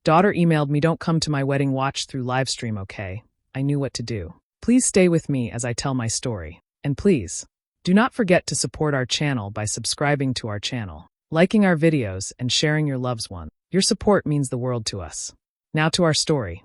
Daughter emailed me, don't come to my wedding, watch through livestream, okay? I knew what to do. Please stay with me as I tell my story. And please, do not forget to support our channel by subscribing to our channel, liking our videos, and sharing your loved one. Your support means the world to us. Now to our story.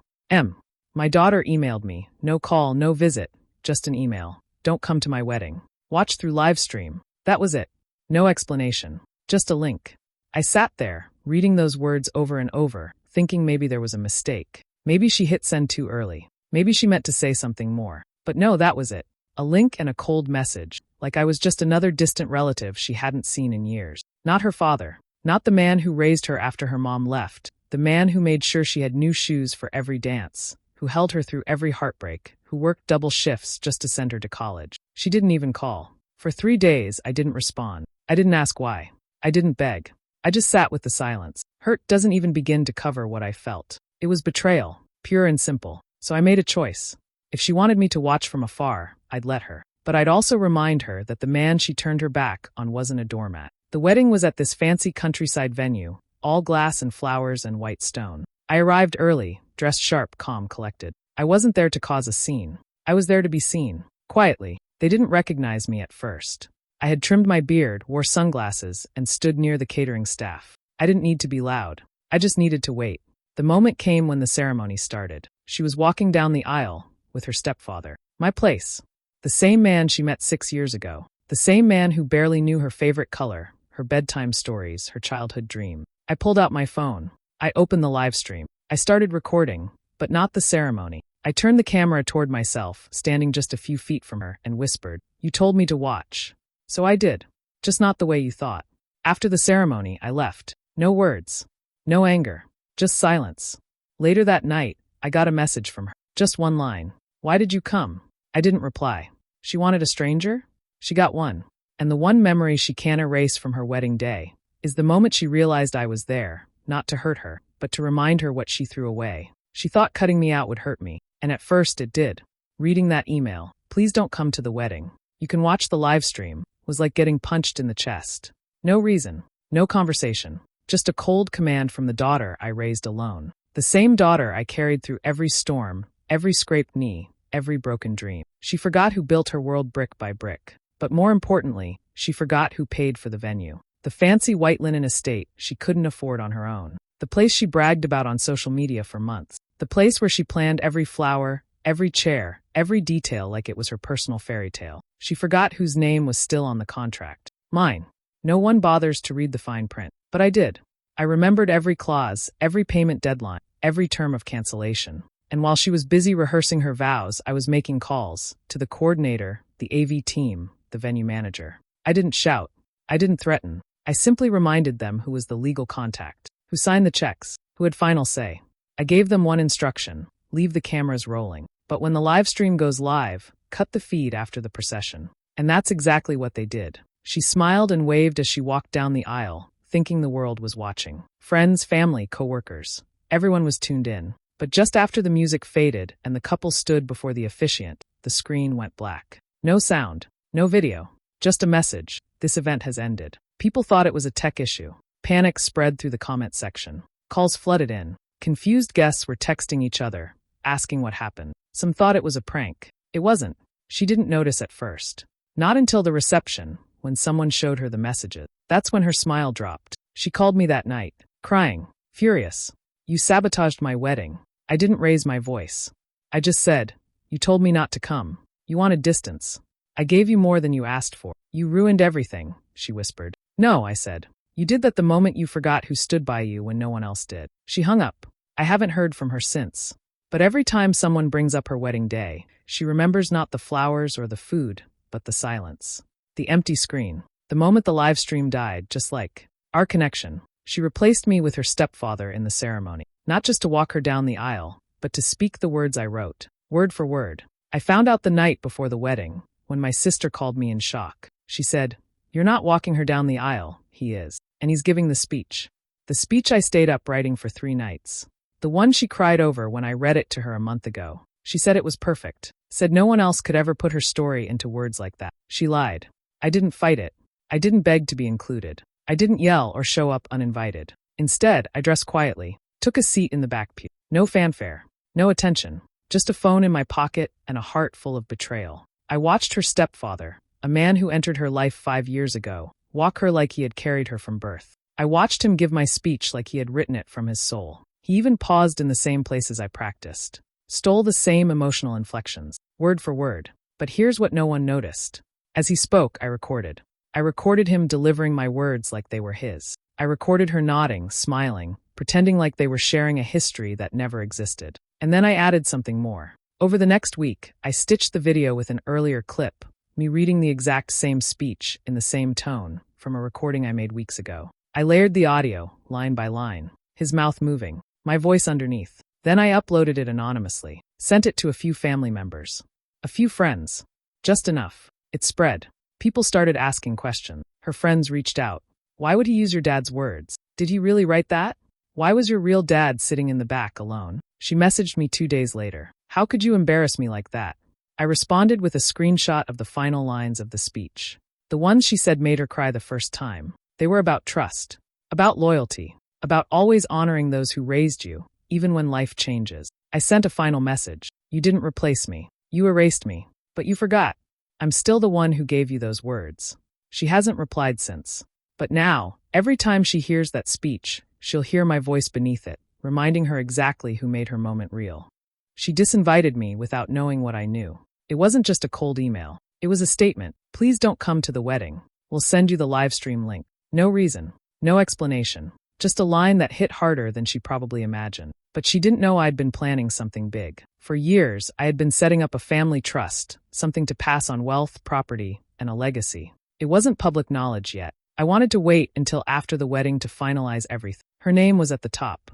My daughter emailed me. No call, no visit, just an email. Don't come to my wedding. Watch through livestream. That was it. No explanation. Just a link. I sat there, reading those words over and over, thinking maybe there was a mistake. Maybe she hit send too early. Maybe she meant to say something more. But no, that was it. A link and a cold message, like I was just another distant relative she hadn't seen in years. Not her father. Not the man who raised her after her mom left. The man who made sure she had new shoes for every dance, who held her through every heartbreak, who worked double shifts just to send her to college. She didn't even call. For 3 days, I didn't respond. I didn't ask why. I didn't beg. I just sat with the silence. Hurt doesn't even begin to cover what I felt. It was betrayal, pure and simple. So I made a choice. If she wanted me to watch from afar, I'd let her. But I'd also remind her that the man she turned her back on wasn't a doormat. The wedding was at this fancy countryside venue, all glass and flowers and white stone. I arrived early, dressed sharp, calm, collected. I wasn't there to cause a scene. I was there to be seen. Quietly. They didn't recognize me at first. I had trimmed my beard, wore sunglasses, and stood near the catering staff. I didn't need to be loud. I just needed to wait. The moment came when the ceremony started. She was walking down the aisle with her stepfather. My place. The same man she met 6 years ago. The same man who barely knew her favorite color, her bedtime stories, her childhood dream. I pulled out my phone. I opened the live stream. I started recording, but not the ceremony. I turned the camera toward myself, standing just a few feet from her, and whispered, "You told me to watch." So I did. Just not the way you thought. After the ceremony, I left. No words. No anger. Just silence. Later that night, I got a message from her. Just one line. "Why did you come?" I didn't reply. She wanted a stranger? She got one. And the one memory she can't erase from her wedding day is the moment she realized I was there, not to hurt her, but to remind her what she threw away. She thought cutting me out would hurt me, and at first it did. Reading that email, "Please don't come to the wedding. You can watch the live stream," was like getting punched in the chest. No reason, no conversation, just a cold command from the daughter I raised alone. The same daughter I carried through every storm, every scraped knee, every broken dream. She forgot who built her world brick by brick. But more importantly, she forgot who paid for the venue. The fancy white linen estate she couldn't afford on her own. The place she bragged about on social media for months. The place where she planned every flower, every chair, every detail like it was her personal fairy tale. She forgot whose name was still on the contract. Mine. No one bothers to read the fine print. But I did. I remembered every clause, every payment deadline, every term of cancellation. And while she was busy rehearsing her vows, I was making calls to the coordinator, the AV team, the venue manager. I didn't shout. I didn't threaten. I simply reminded them who was the legal contact, who signed the checks, who had final say. I gave them one instruction: leave the cameras rolling. But when the live stream goes live, cut the feed after the procession. And that's exactly what they did. She smiled and waved as she walked down the aisle, thinking the world was watching. Friends, family, co-workers. Everyone was tuned in. But just after the music faded and the couple stood before the officiant, the screen went black. No sound. No video. Just a message. This event has ended. People thought it was a tech issue. Panic spread through the comment section. Calls flooded in. Confused guests were texting each other, asking what happened. Some thought it was a prank. It wasn't. She didn't notice at first. Not until the reception, when someone showed her the messages. That's when her smile dropped. She called me that night, crying, furious. "You sabotaged my wedding." I didn't raise my voice. I just said, "You told me not to come. You wanted distance. I gave you more than you asked for. You ruined everything," she whispered. "No," I said. "You did that the moment you forgot who stood by you when no one else did." She hung up. I haven't heard from her since. But every time someone brings up her wedding day, she remembers not the flowers or the food, but the silence. The empty screen. The moment the live stream died, just like our connection. She replaced me with her stepfather in the ceremony. Not just to walk her down the aisle, but to speak the words I wrote, word for word. I found out the night before the wedding, when my sister called me in shock. She said, "You're not walking her down the aisle, he is. And he's giving the speech." The speech I stayed up writing for 3 nights. The one she cried over when I read it to her a month ago. She said it was perfect. Said no one else could ever put her story into words like that. She lied. I didn't fight it. I didn't beg to be included. I didn't yell or show up uninvited. Instead, I dressed quietly. Took a seat in the back pew. No fanfare. No attention. Just a phone in my pocket and a heart full of betrayal. I watched her stepfather, a man who entered her life 5 years ago, walk her like he had carried her from birth. I watched him give my speech like he had written it from his soul. He even paused in the same places I practiced. Stole the same emotional inflections, word for word. But here's what no one noticed. As he spoke, I recorded. I recorded him delivering my words like they were his. I recorded her nodding, smiling, pretending like they were sharing a history that never existed. And then I added something more. Over the next week, I stitched the video with an earlier clip, me reading the exact same speech in the same tone from a recording I made weeks ago. I layered the audio, line by line, his mouth moving, my voice underneath. Then I uploaded it anonymously, sent it to a few family members, a few friends, just enough. It spread. People started asking questions. Her friends reached out. Why would he use your dad's words? Did he really write that? Why was your real dad sitting in the back alone? She messaged me 2 days later. How could you embarrass me like that? I responded with a screenshot of the final lines of the speech. The ones she said made her cry the first time. They were about trust, about loyalty, about always honoring those who raised you, even when life changes. I sent a final message. You didn't replace me. You erased me. But you forgot. I'm still the one who gave you those words. She hasn't replied since. But now, every time she hears that speech, she'll hear my voice beneath it, reminding her exactly who made her moment real. She disinvited me without knowing what I knew. It wasn't just a cold email. It was a statement. Please don't come to the wedding. We'll send you the live stream link. No reason. No explanation. Just a line that hit harder than she probably imagined. But she didn't know I'd been planning something big. For years, I had been setting up a family trust, something to pass on wealth, property, and a legacy. It wasn't public knowledge yet. I wanted to wait until after the wedding to finalize everything. Her name was at the top.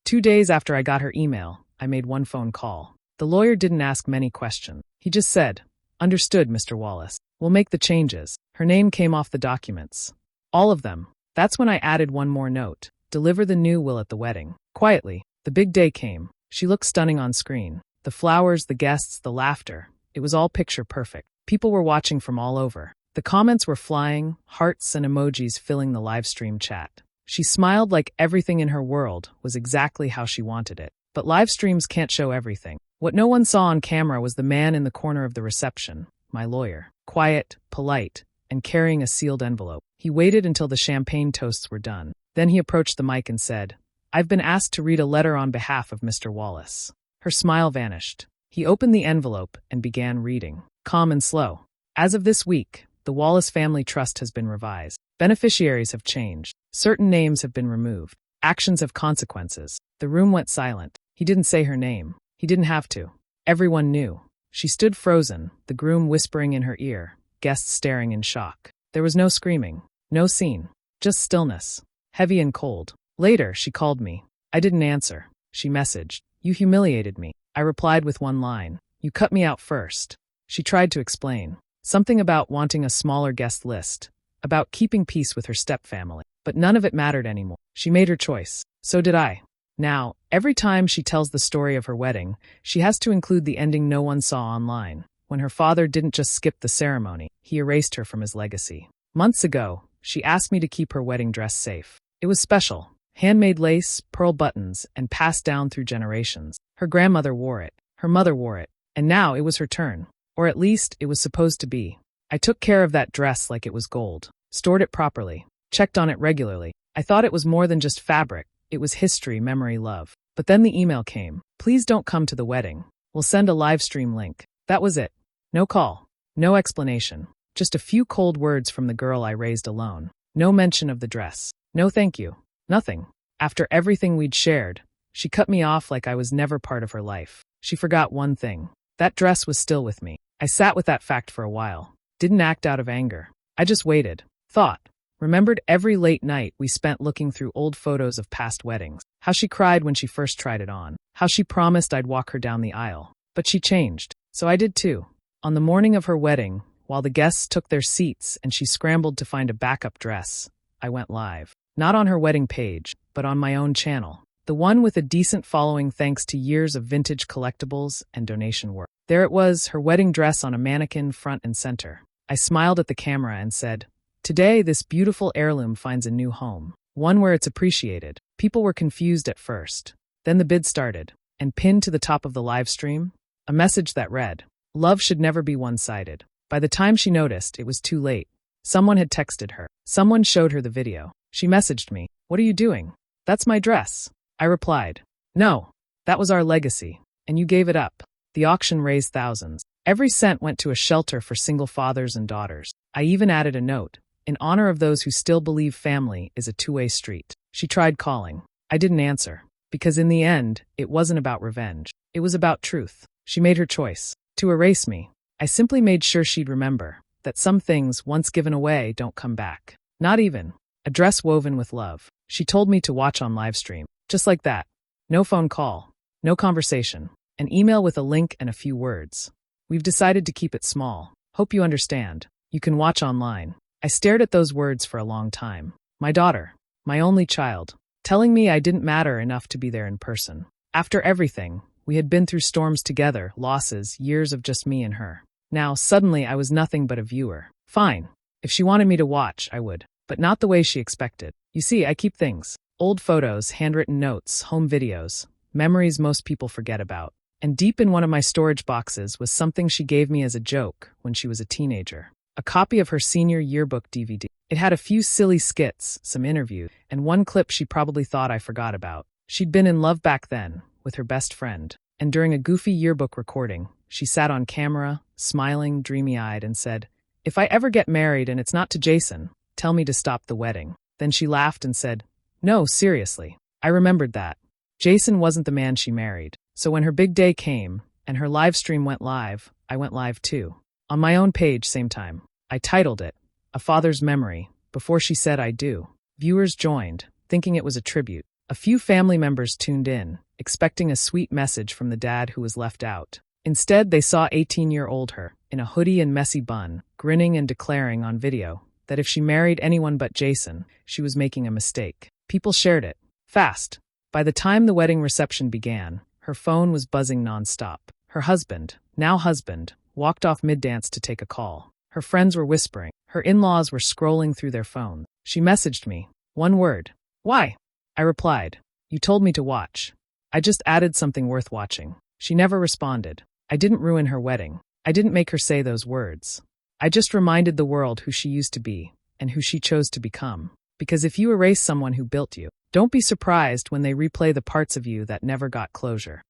2 days after I got her email, I made one phone call. The lawyer didn't ask many questions. He just said, "Understood, Mr. Wallace. We'll make the changes." Her name came off the documents. All of them. That's when I added one more note. Deliver the new will at the wedding. Quietly, the big day came. She looked stunning on screen. The flowers, the guests, the laughter. It was all picture perfect. People were watching from all over. The comments were flying, hearts and emojis filling the live stream chat. She smiled like everything in her world was exactly how she wanted it. But live streams can't show everything. What no one saw on camera was the man in the corner of the reception, my lawyer. Quiet, polite, and carrying a sealed envelope. He waited until the champagne toasts were done. Then he approached the mic and said, "I've been asked to read a letter on behalf of Mr. Wallace." Her smile vanished. He opened the envelope and began reading, calm and slow. As of this week, the Wallace Family Trust has been revised. Beneficiaries have changed. Certain names have been removed. Actions have consequences. The room went silent. He didn't say her name. He didn't have to. Everyone knew. She stood frozen, the groom whispering in her ear, guests staring in shock. There was no screaming, no scene, just stillness, heavy and cold. Later, she called me. I didn't answer. She messaged, "You humiliated me." I replied with one line, "You cut me out first." She tried to explain. Something about wanting a smaller guest list, about keeping peace with her stepfamily. But none of it mattered anymore. She made her choice. So did I. Now, every time she tells the story of her wedding, she has to include the ending no one saw online. When her father didn't just skip the ceremony, he erased her from his legacy. Months ago, she asked me to keep her wedding dress safe. It was special. Handmade lace, pearl buttons, and passed down through generations. Her grandmother wore it. Her mother wore it. And now it was her turn. Or at least, it was supposed to be. I took care of that dress like it was gold. Stored it properly. Checked on it regularly. I thought it was more than just fabric. It was history, memory, love. But then the email came. "Please don't come to the wedding. We'll send a live stream link." That was it. No call. No explanation. Just a few cold words from the girl I raised alone. No mention of the dress. No thank you. Nothing. After everything we'd shared, she cut me off like I was never part of her life. She forgot one thing. That dress was still with me. I sat with that fact for a while. Didn't act out of anger. I just waited. Thought. Remembered every late night we spent looking through old photos of past weddings. How she cried when she first tried it on. How she promised I'd walk her down the aisle. But she changed. So I did too. On the morning of her wedding, while the guests took their seats and she scrambled to find a backup dress, I went live. Not on her wedding page, but on my own channel. The one with a decent following thanks to years of vintage collectibles and donation work. There it was, her wedding dress on a mannequin front and center. I smiled at the camera and said, "Today, this beautiful heirloom finds a new home." one where it's appreciated. People were confused at first. Then the bid started, and pinned to the top of the live stream, a message that read, "Love should never be one-sided." By the time she noticed, it was too late. Someone had texted her. Someone showed her the video. She messaged me, "What are you doing?" "That's my dress." I replied, "No, that was our legacy, and you gave it up." The auction raised thousands. Every cent went to a shelter for single fathers and daughters. I even added a note, in honor of those who still believe family is a two-way street. She tried calling. I didn't answer, because in the end, it wasn't about revenge. It was about truth. She made her choice, to erase me. I simply made sure she'd remember that some things, once given away, don't come back. Not even a dress woven with love. She told me to watch on livestream. Just like that. No phone call. No conversation. An email with a link and a few words. "We've decided to keep it small. Hope you understand. You can watch online." I stared at those words for a long time. My daughter, my only child, telling me I didn't matter enough to be there in person. After everything, we had been through storms together, losses, years of just me and her. Now, suddenly, I was nothing but a viewer. Fine. If she wanted me to watch, I would. But not the way she expected. You see, I keep things. Old photos, handwritten notes, home videos, memories most people forget about. And deep in one of my storage boxes was something she gave me as a joke when she was a teenager. A copy of her senior yearbook DVD. It had a few silly skits, some interviews, and one clip she probably thought I forgot about. She'd been in love back then, with her best friend. And during a goofy yearbook recording, she sat on camera, smiling, dreamy-eyed, and said, "If I ever get married and it's not to Jason, tell me to stop the wedding." Then she laughed and said, "No, seriously." I remembered that. Jason wasn't the man she married. So when her big day came, and her live stream went live, I went live too. On my own page, same time. I titled it, "A Father's Memory," before she said I do. Viewers joined, thinking it was a tribute. A few family members tuned in, expecting a sweet message from the dad who was left out. Instead, they saw 18-year-old her, in a hoodie and messy bun, grinning and declaring on video that if she married anyone but Jason, she was making a mistake. People shared it. Fast. By the time the wedding reception began, her phone was buzzing nonstop. Her husband, now husband, walked off mid-dance to take a call. Her friends were whispering. Her in-laws were scrolling through their phones. She messaged me. One word. "Why?" I replied, "You told me to watch. I just added something worth watching." She never responded. I didn't ruin her wedding. I didn't make her say those words. I just reminded the world who she used to be, and who she chose to become. Because if you erase someone who built you, don't be surprised when they replay the parts of you that never got closure.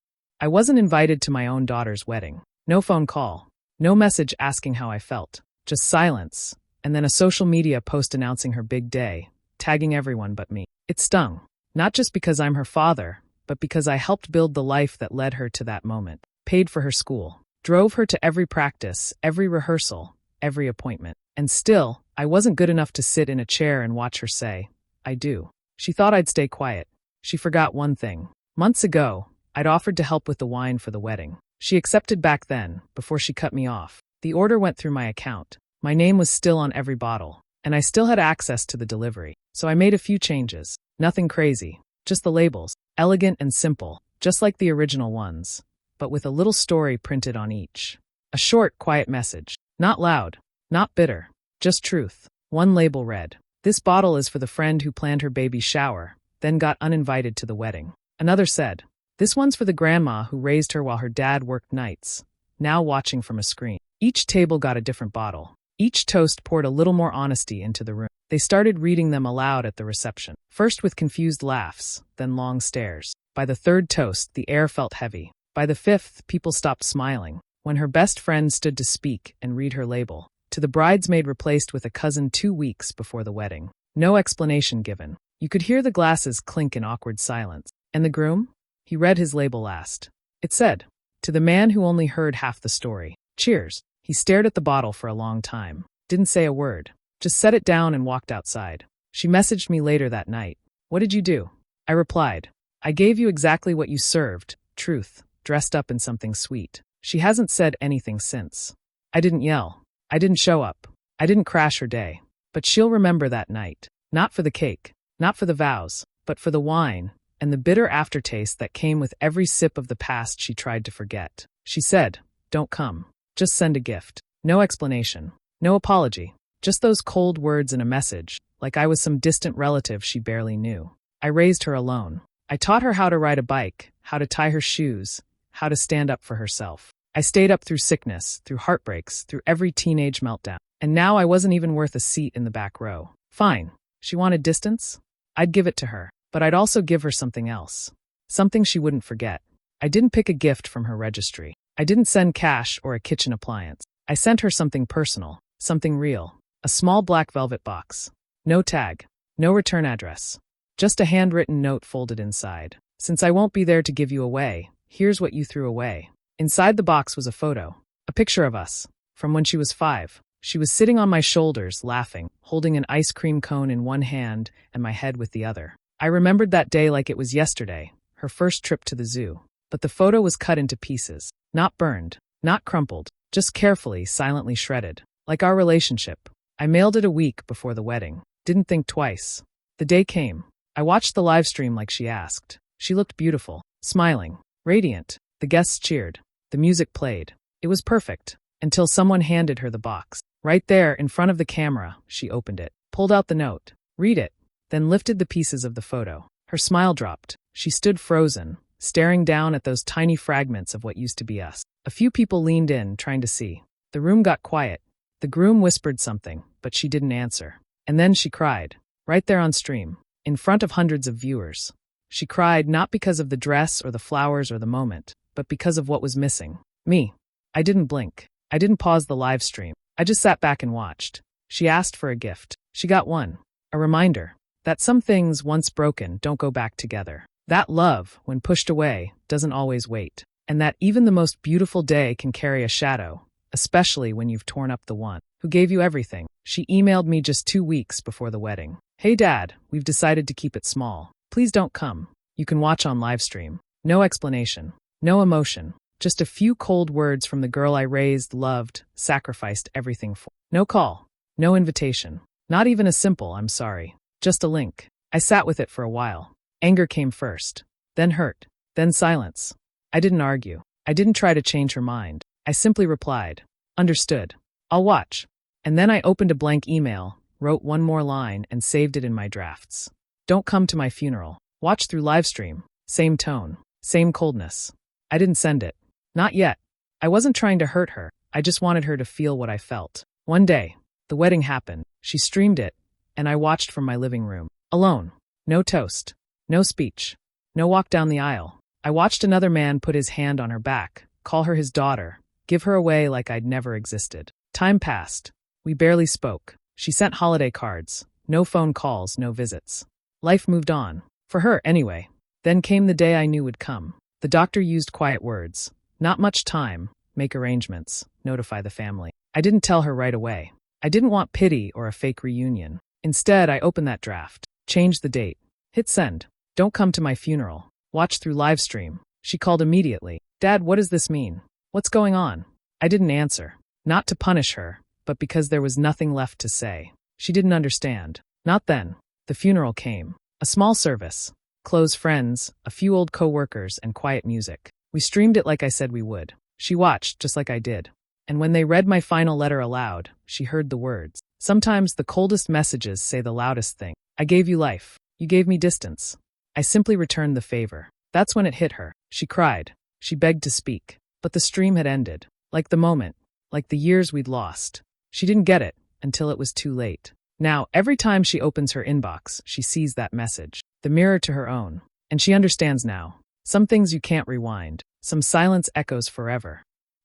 I wasn't invited to my own daughter's wedding. No phone call. No message asking how I felt. Just silence. And then a social media post announcing her big day, tagging everyone but me. It stung. Not just because I'm her father, but because I helped build the life that led her to that moment. Paid for her school. Drove her to every practice, every rehearsal, every appointment. And still, I wasn't good enough to sit in a chair and watch her say, "I do." She thought I'd stay quiet. She forgot one thing. Months ago, I'd offered to help with the wine for the wedding. She accepted back then, before she cut me off. The order went through my account. My name was still on every bottle, and I still had access to the delivery. So I made a few changes. Nothing crazy. Just the labels. Elegant and simple, just like the original ones, but with a little story printed on each. A short, quiet message. Not loud. Not bitter. Just truth. One label read, "This bottle is for the friend who planned her baby's shower, then got uninvited to the wedding." Another said, "This one's for the grandma who raised her while her dad worked nights, now watching from a screen." Each table got a different bottle. Each toast poured a little more honesty into the room. They started reading them aloud at the reception, first with confused laughs, then long stares. By the third toast, the air felt heavy. By the fifth, people stopped smiling. When her best friend stood to speak and read her label, "To the bridesmaid replaced with a cousin 2 weeks before the wedding." No explanation given. You could hear the glasses clink in awkward silence. And the groom? He read his label last. It said, "To the man who only heard half the story. Cheers." He stared at the bottle for a long time. Didn't say a word. Just set it down and walked outside. She messaged me later that night. "What did you do?" I replied, "I gave you exactly what you served, truth, dressed up in something sweet." She hasn't said anything since. I didn't yell. I didn't show up. I didn't crash her day. But she'll remember that night. Not for the cake. Not for the vows. But for the wine, and the bitter aftertaste that came with every sip of the past she tried to forget. She said, "Don't come. Just send a gift." No explanation. No apology. Just those cold words and a message, like I was some distant relative she barely knew. I raised her alone. I taught her how to ride a bike, how to tie her shoes, how to stand up for herself. I stayed up through sickness, through heartbreaks, through every teenage meltdown. And now I wasn't even worth a seat in the back row. Fine. She wanted distance? I'd give it to her. But I'd also give her something else. Something she wouldn't forget. I didn't pick a gift from her registry. I didn't send cash or a kitchen appliance. I sent her something personal, something real. A small black velvet box. No tag. No return address. Just a handwritten note folded inside. Since I won't be there to give you away, here's what you threw away. Inside the box was a photo. A picture of us. From when she was 5. She was sitting on my shoulders, laughing, holding an ice cream cone in one hand and my head with the other. I remembered that day like it was yesterday, her first trip to the zoo. But the photo was cut into pieces. Not burned. Not crumpled. Just carefully, silently shredded. Like our relationship. I mailed it a week before the wedding. Didn't think twice. The day came. I watched the live stream like she asked. She looked beautiful, smiling, radiant. The guests cheered. The music played. It was perfect. Until someone handed her the box. Right there, in front of the camera, she opened it, pulled out the note, read it, then lifted the pieces of the photo. Her smile dropped. She stood frozen, staring down at those tiny fragments of what used to be us. A few people leaned in, trying to see. The room got quiet. The groom whispered something, but she didn't answer. And then she cried. Right there on stream. In front of hundreds of viewers. She cried not because of the dress or the flowers or the moment, but because of what was missing. Me. I didn't blink. I didn't pause the live stream. I just sat back and watched. She asked for a gift. She got one. A reminder that some things, once broken, don't go back together. That love, when pushed away, doesn't always wait. And that even the most beautiful day can carry a shadow, especially when you've torn up the one who gave you everything. She emailed me just 2 weeks before the wedding. Hey Dad, we've decided to keep it small. Please don't come. You can watch on live stream. No explanation. No emotion. Just a few cold words from the girl I raised, loved, sacrificed everything for. No call. No invitation. Not even a simple "I'm sorry." Just a link. I sat with it for a while. Anger came first. Then hurt. Then silence. I didn't argue. I didn't try to change her mind. I simply replied. Understood. I'll watch. And then I opened a blank email, wrote one more line, and saved it in my drafts. Don't come to my funeral. Watch through livestream. Same tone. Same coldness. I didn't send it. Not yet. I wasn't trying to hurt her. I just wanted her to feel what I felt. One day, the wedding happened. She streamed it, and I watched from my living room. Alone. No toast. No speech. No walk down the aisle. I watched another man put his hand on her back, call her his daughter, give her away like I'd never existed. Time passed. We barely spoke. She sent holiday cards. No phone calls, no visits. Life moved on. For her, anyway. Then came the day I knew would come. The doctor used quiet words. Not much time. Make arrangements. Notify the family. I didn't tell her right away. I didn't want pity or a fake reunion. Instead, I opened that draft. Changed the date. Hit send. Don't come to my funeral. Watch through live stream. She called immediately. Dad, what does this mean? What's going on? I didn't answer. Not to punish her, but because there was nothing left to say. She didn't understand. Not then. The funeral came. A small service. Close friends, a few old co-workers, and quiet music. We streamed it like I said we would. She watched, just like I did. And when they read my final letter aloud, she heard the words. Sometimes the coldest messages say the loudest thing. I gave you life. You gave me distance. I simply returned the favor. That's when it hit her. She cried. She begged to speak. But the stream had ended. Like the moment. Like the years we'd lost. She didn't get it until it was too late. Now, every time she opens her inbox, she sees that message. The mirror to her own. And she understands now. Some things you can't rewind. Some silence echoes forever.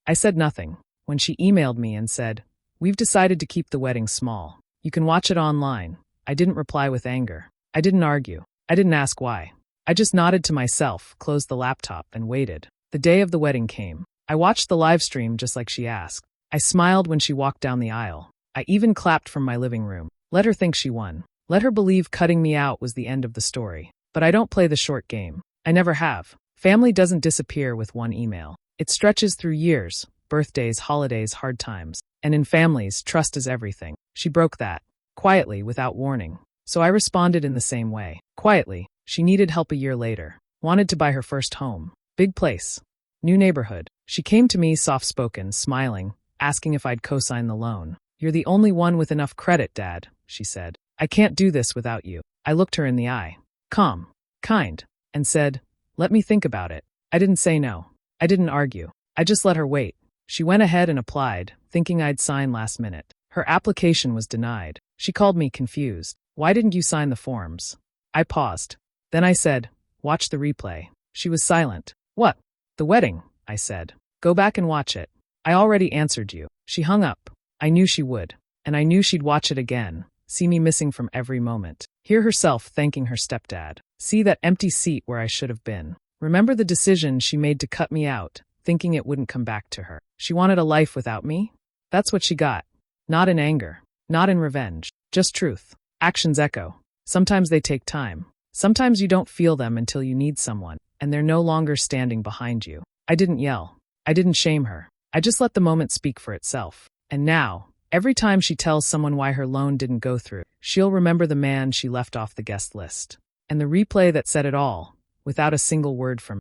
I said nothing. When she emailed me and said, "We've decided to keep the wedding small. You can watch it online," I didn't reply with anger. I didn't argue. I didn't ask why. I just nodded to myself, closed the laptop, and waited. The day of the wedding came. I watched the live stream just like she asked. I smiled when she walked down the aisle. I even clapped from my living room. Let her think she won. Let her believe cutting me out was the end of the story. But I don't play the short game. I never have. Family doesn't disappear with one email. It stretches through years, birthdays, holidays, hard times. And in families, trust is everything. She broke that. Quietly, without warning. So I responded in the same way. Quietly. She needed help a year later. Wanted to buy her first home. Big place. New neighborhood. She came to me soft-spoken, smiling, asking if I'd co-sign the loan. You're the only one with enough credit, Dad, she said. I can't do this without you. I looked her in the eye, calm, kind, and said, let me think about it. I didn't say no. I didn't argue. I just let her wait. She went ahead and applied, thinking I'd sign last minute. Her application was denied. She called me confused. Why didn't you sign the forms? I paused. Then I said, watch the replay. She was silent. What? The wedding, I said. Go back and watch it. I already answered you. She hung up. I knew she would. And I knew she'd watch it again, see me missing from every moment, hear herself thanking her stepdad, see that empty seat where I should have been. Remember the decision she made to cut me out, thinking it wouldn't come back to her. She wanted a life without me? That's what she got. Not in anger. Not in revenge. Just truth. Actions echo. Sometimes they take time. Sometimes you don't feel them until you need someone, and they're no longer standing behind you. I didn't yell. I didn't shame her. I just let the moment speak for itself. And now, every time she tells someone why her loan didn't go through, she'll remember the man she left off the guest list. And the replay that said it all, without a single word from